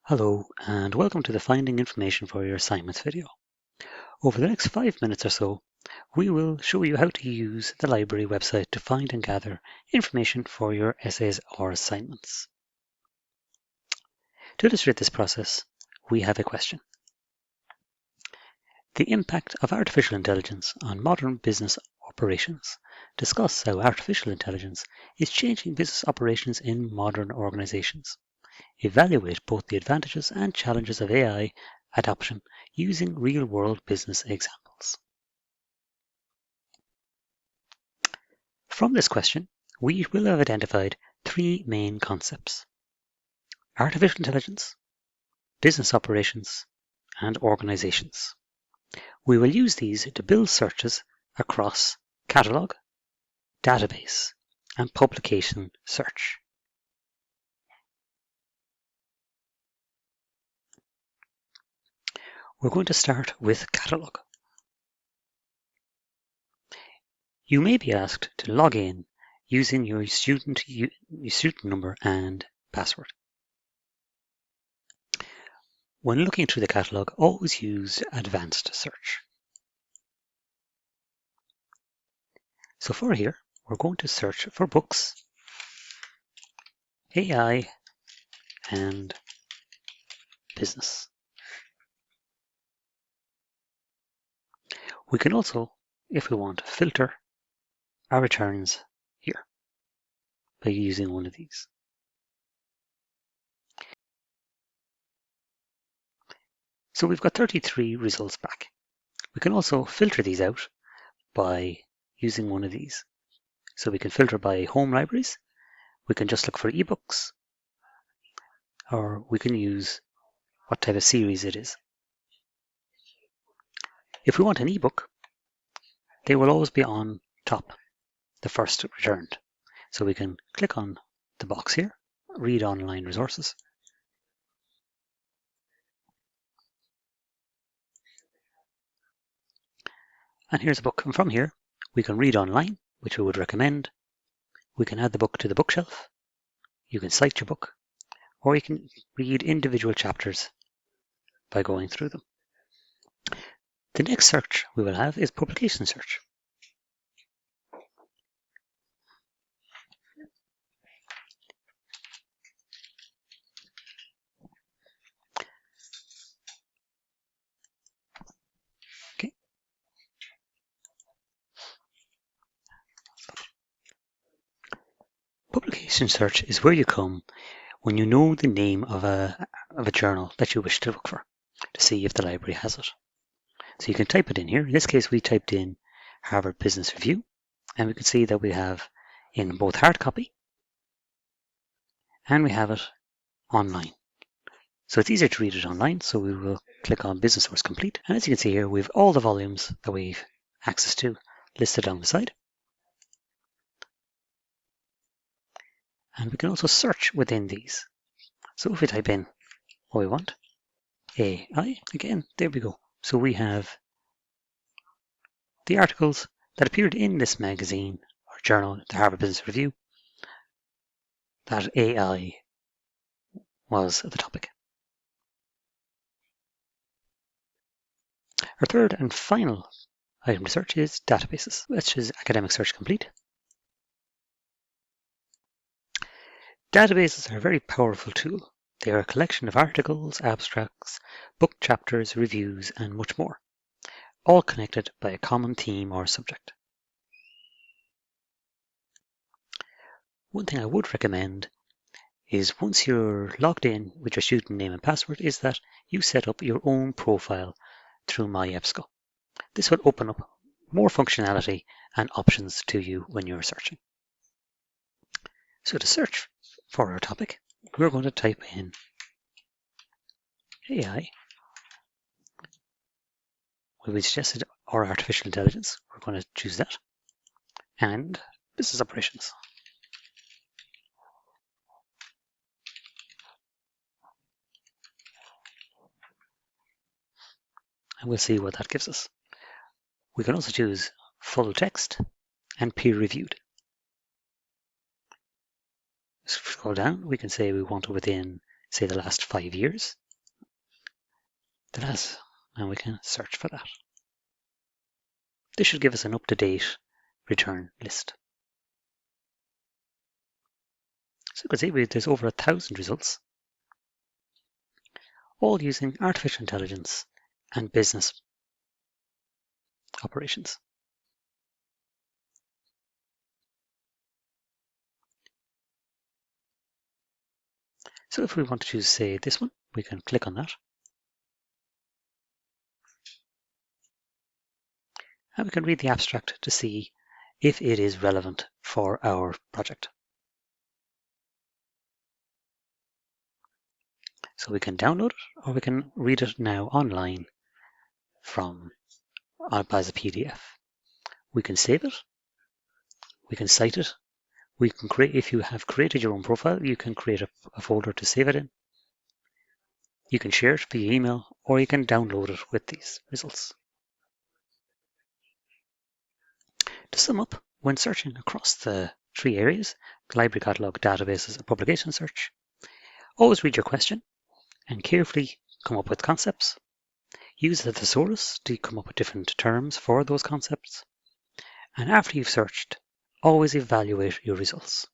Hello and welcome to the Finding Information for Your Assignments video. Over the next 5 minutes or so, we will show you how to use the library website to find and gather information for your essays or assignments. To illustrate this process, we have a question. The impact of artificial intelligence on modern business operations. Discuss how artificial intelligence is changing business operations in modern organizations. Evaluate both the advantages and challenges of AI adoption using real-world business examples. From this question, we will have identified three main concepts: artificial intelligence, business operations, and organizations. We will use these to build searches across catalogue, database, and publication search. We're going to start with catalogue. You may be asked to log in using your student number and password. When looking through the catalogue, always use advanced search. So for here, we're going to search for books, AI, and business. We can also, if we want, filter our returns here by using one of these. So we've got 33 results back. We can also filter these out by using one of these. So we can filter by home libraries. We can just look for ebooks, or we can use what type of series it is. If we want an ebook, they will always be on top, the first returned. So we can click on the box here, read online resources. And here's a book. And from here, we can read online, which we would recommend. We can add the book to the bookshelf. You can cite your book, or you can read individual chapters by going through them. The next search we will have is publication search. Okay. Publication search is where you come when you know the name of a journal that you wish to look for, to see if the library has it. So you can type it in here. In this case, we typed in Harvard Business Review, and we can see that we have in both hard copy and we have it online. So it's easier to read it online, so we will click on Business Source Complete. And as you can see here, we have all the volumes that we've access to listed down the side. And we can also search within these. So if we type in what we want, AI, again, there we go. So we have the articles that appeared in this magazine or journal, the Harvard Business Review, that AI was the topic. Our third and final item to search is databases, which is Academic Search Complete. Databases are a very powerful tool. They are a collection of articles, abstracts, book chapters, reviews, and much more, all connected by a common theme or subject. One thing I would recommend is once you're logged in with your student name and password is that you set up your own profile through MyEBSCO. This will open up more functionality and options to you when you're searching. So to search for our topic, we're going to type in AI. We suggested or artificial intelligence. We're going to choose that. And business operations. And we'll see what that gives us. We can also choose full text and peer-reviewed. Scroll down, we can say we want it within say the last 5 years, and we can search for that. This should give us an up-to-date return list. So you can see there's over 1,000 results, all using artificial intelligence and business operations. So if we want to choose, say, this one, we can click on that. And we can read the abstract to see if it is relevant for our project. So we can download it, or we can read it now online as a PDF. We can save it. We can cite it. We can create, if you have created your own profile, you can create a folder to save it in. You can share it via email, or you can download it with these results. To sum up, when searching across the 3 areas, library catalogue, databases, and publication search, always read your question and carefully come up with concepts. Use the thesaurus to come up with different terms for those concepts. And after you've searched, always evaluate your results.